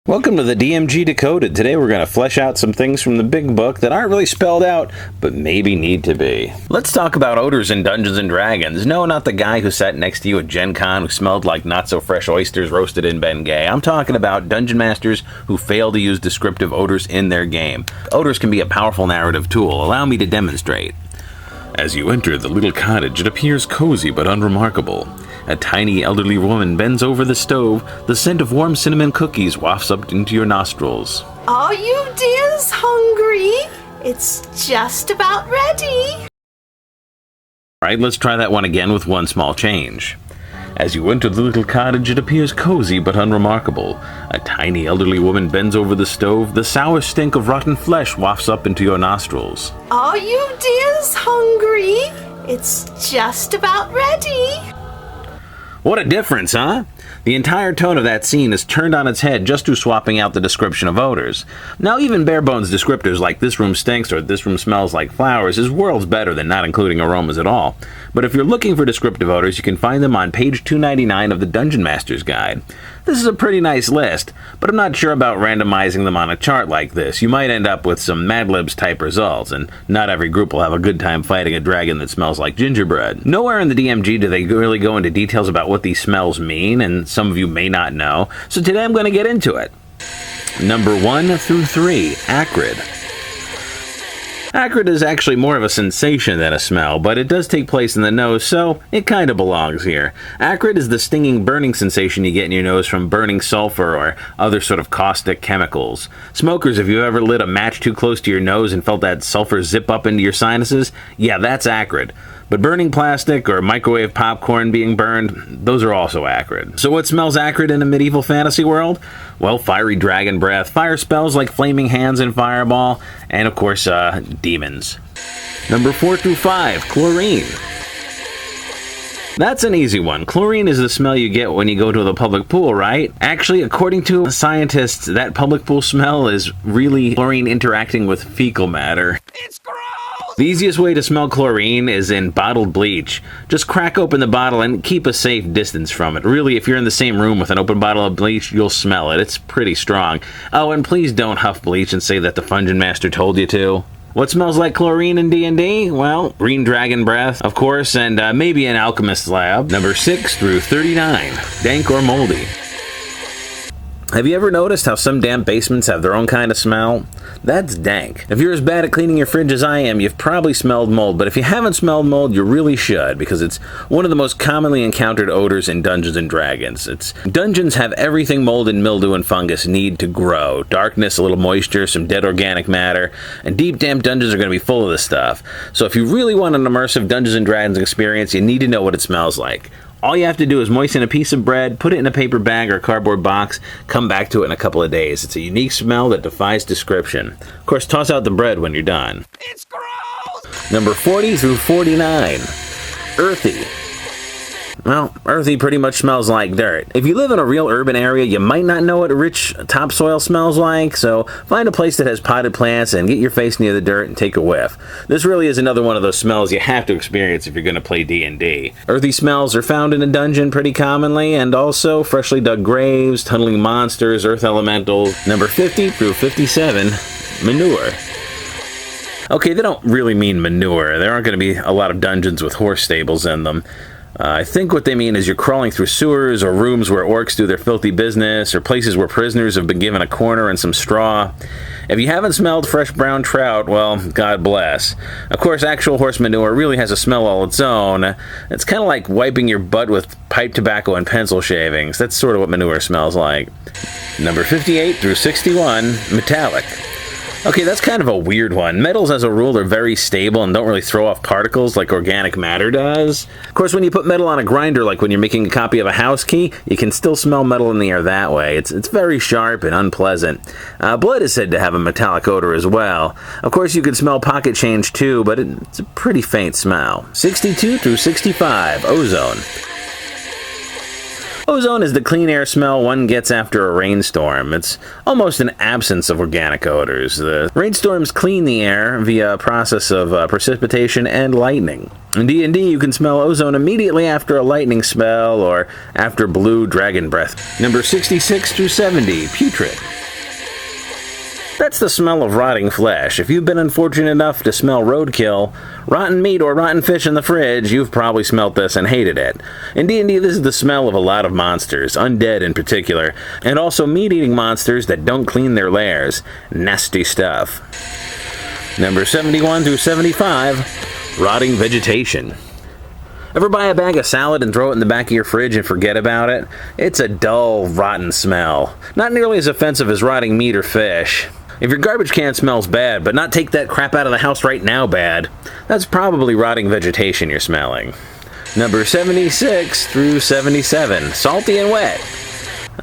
Welcome to the DMG Decoded. Today we're going to flesh out some things from the big book that aren't really spelled out, but maybe need to be. Let's talk about odors in Dungeons & Dragons. No, not the guy who sat next to you at Gen Con who smelled like not-so-fresh oysters roasted in Bengay. I'm talking about dungeon masters who fail to use descriptive odors in their game. Odors can be a powerful narrative tool. Allow me to demonstrate. As you enter the little cottage, it appears cozy but unremarkable. A tiny elderly woman bends over the stove. The scent of warm cinnamon cookies wafts up into your nostrils. Are you dears hungry? It's just about ready. Alright, let's try that one again with one small change. As you enter the little cottage, it appears cozy but unremarkable. A tiny elderly woman bends over the stove. The sour stink of rotten flesh wafts up into your nostrils. Are you dears hungry? It's just about ready. What a difference, huh? The entire tone of that scene is turned on its head just through swapping out the description of odors. Now, even bare-bones descriptors like this room stinks or this room smells like flowers is worlds better than not including aromas at all. But if you're looking for descriptive odors, you can find them on page 299 of the Dungeon Master's Guide. This is a pretty nice list, but I'm not sure about randomizing them on a chart like this. You might end up with some Mad Libs type results, and not every group will have a good time fighting a dragon that smells like gingerbread. Nowhere in the DMG do they really go into details about what these smells mean, and some of you may not know, so today I'm going to get into it. Number 1 through 3, Acrid. Acrid is actually more of a sensation than a smell, but it does take place in the nose, so it kind of belongs here. Acrid is the stinging, burning sensation you get in your nose from burning sulfur or other sort of caustic chemicals. Smokers, if you ever lit a match too close to your nose and felt that sulfur zip up into your sinuses, yeah, that's acrid. But burning plastic or microwave popcorn being burned, those are also acrid. So what smells acrid in a medieval fantasy world? Well, fiery dragon breath, fire spells like flaming hands and fireball, and of course, demons. Number 4 through 5, Chlorine. That's an easy one. Chlorine is the smell you get when you go to the public pool, right? Actually, according to scientists, that public pool smell is really chlorine interacting with fecal matter. It's gross! The easiest way to smell chlorine is in bottled bleach. Just crack open the bottle and keep a safe distance from it. Really, if you're in the same room with an open bottle of bleach, you'll smell it. It's pretty strong. Oh, and please don't huff bleach and say that the Fungeon Master told you to. What smells like chlorine in D&D? Well, green dragon breath, of course, and maybe an alchemist's lab. Number 6 through 39, Dank or Moldy. Have you ever noticed how some damp basements have their own kind of smell? That's dank. If you're as bad at cleaning your fridge as I am, you've probably smelled mold, but if you haven't smelled mold, you really should, because it's one of the most commonly encountered odors in Dungeons & Dragons. Dungeons have everything mold and mildew and fungus need to grow. Darkness, a little moisture, some dead organic matter, and deep, damp dungeons are going to be full of this stuff. So if you really want an immersive Dungeons & Dragons experience, you need to know what it smells like. All you have to do is moisten a piece of bread, put it in a paper bag or a cardboard box, come back to it in a couple of days. It's a unique smell that defies description. Of course, toss out the bread when you're done. It's gross! Number 40 through 49, Earthy. Well, earthy pretty much smells like dirt. If you live in a real urban area, you might not know what rich topsoil smells like, so find a place that has potted plants and get your face near the dirt and take a whiff. This really is another one of those smells you have to experience if you're going to play D&D. Earthy smells are found in a dungeon pretty commonly, and also freshly dug graves, tunneling monsters, earth elementals. Number 50 through 57, Manure. Okay, they don't really mean manure. There aren't going to be a lot of dungeons with horse stables in them. I think what they mean is you're crawling through sewers or rooms where orcs do their filthy business or places where prisoners have been given a corner and some straw. If you haven't smelled fresh brown trout, well, God bless. Of course, actual horse manure really has a smell all its own. It's kind of like wiping your butt with pipe tobacco and pencil shavings. That's sort of what manure smells like. Number 58 through 61, Metallic. Okay, that's kind of a weird one. Metals, as a rule, are very stable and don't really throw off particles like organic matter does. Of course, when you put metal on a grinder, like when you're making a copy of a house key, you can still smell metal in the air that way. It's very sharp and unpleasant. Blood is said to have a metallic odor as well. Of course, you could smell pocket change too, but it's a pretty faint smell. 62 through 65, Ozone. Ozone is the clean air smell one gets after a rainstorm. It's almost an absence of organic odors. The rainstorms clean the air via a process of precipitation and lightning. In D&D, you can smell ozone immediately after a lightning spell or after blue dragon breath. Number 66 through 70, Putrid. That's the smell of rotting flesh. If you've been unfortunate enough to smell roadkill, rotten meat, or rotten fish in the fridge, you've probably smelt this and hated it. In D&D, this is the smell of a lot of monsters, undead in particular, and also meat-eating monsters that don't clean their lairs. Nasty stuff. Number 71 through 75, rotting vegetation. Ever buy a bag of salad and throw it in the back of your fridge and forget about it? It's a dull, rotten smell. Not nearly as offensive as rotting meat or fish. If your garbage can smells bad, but not take that crap out of the house right now bad, that's probably rotting vegetation you're smelling. Number 76 through 77, salty and wet.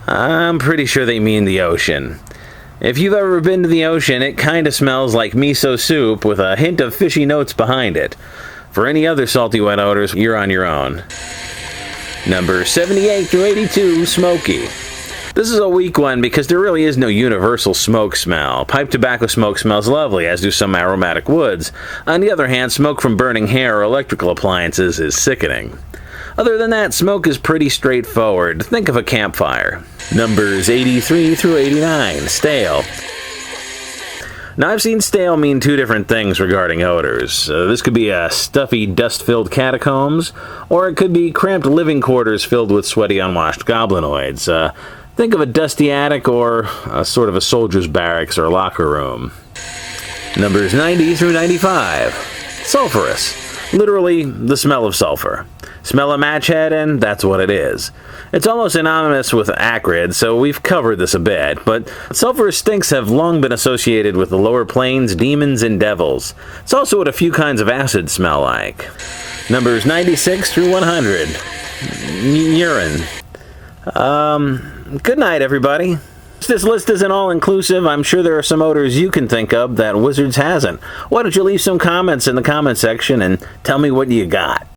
I'm pretty sure they mean the ocean. If you've ever been to the ocean, it kinda smells like miso soup with a hint of fishy notes behind it. For any other salty wet odors, you're on your own. Number 78 through 82, smoky. This is a weak one because there really is no universal smoke smell. Pipe tobacco smoke smells lovely, as do some aromatic woods. On the other hand, smoke from burning hair or electrical appliances is sickening. Other than that, smoke is pretty straightforward. Think of a campfire. Numbers 83 through 89, stale. Now, I've seen stale mean two different things regarding odors. This could be a stuffy, dust-filled catacombs, or it could be cramped living quarters filled with sweaty, unwashed goblinoids. Think of a dusty attic or a sort of a soldier's barracks or locker room. Numbers 90 through 95. Sulfurous. Literally, the smell of sulfur. Smell a match head, and that's what it is. It's almost synonymous with acrid, so we've covered this a bit, but sulfurous stinks have long been associated with the lower planes, demons, and devils. It's also what a few kinds of acid smell like. Numbers 96 through 100. Urine. Good night, everybody. This list isn't all-inclusive. I'm sure there are some odors you can think of that Wizards hasn't. Why don't you leave some comments in the comment section and tell me what you got?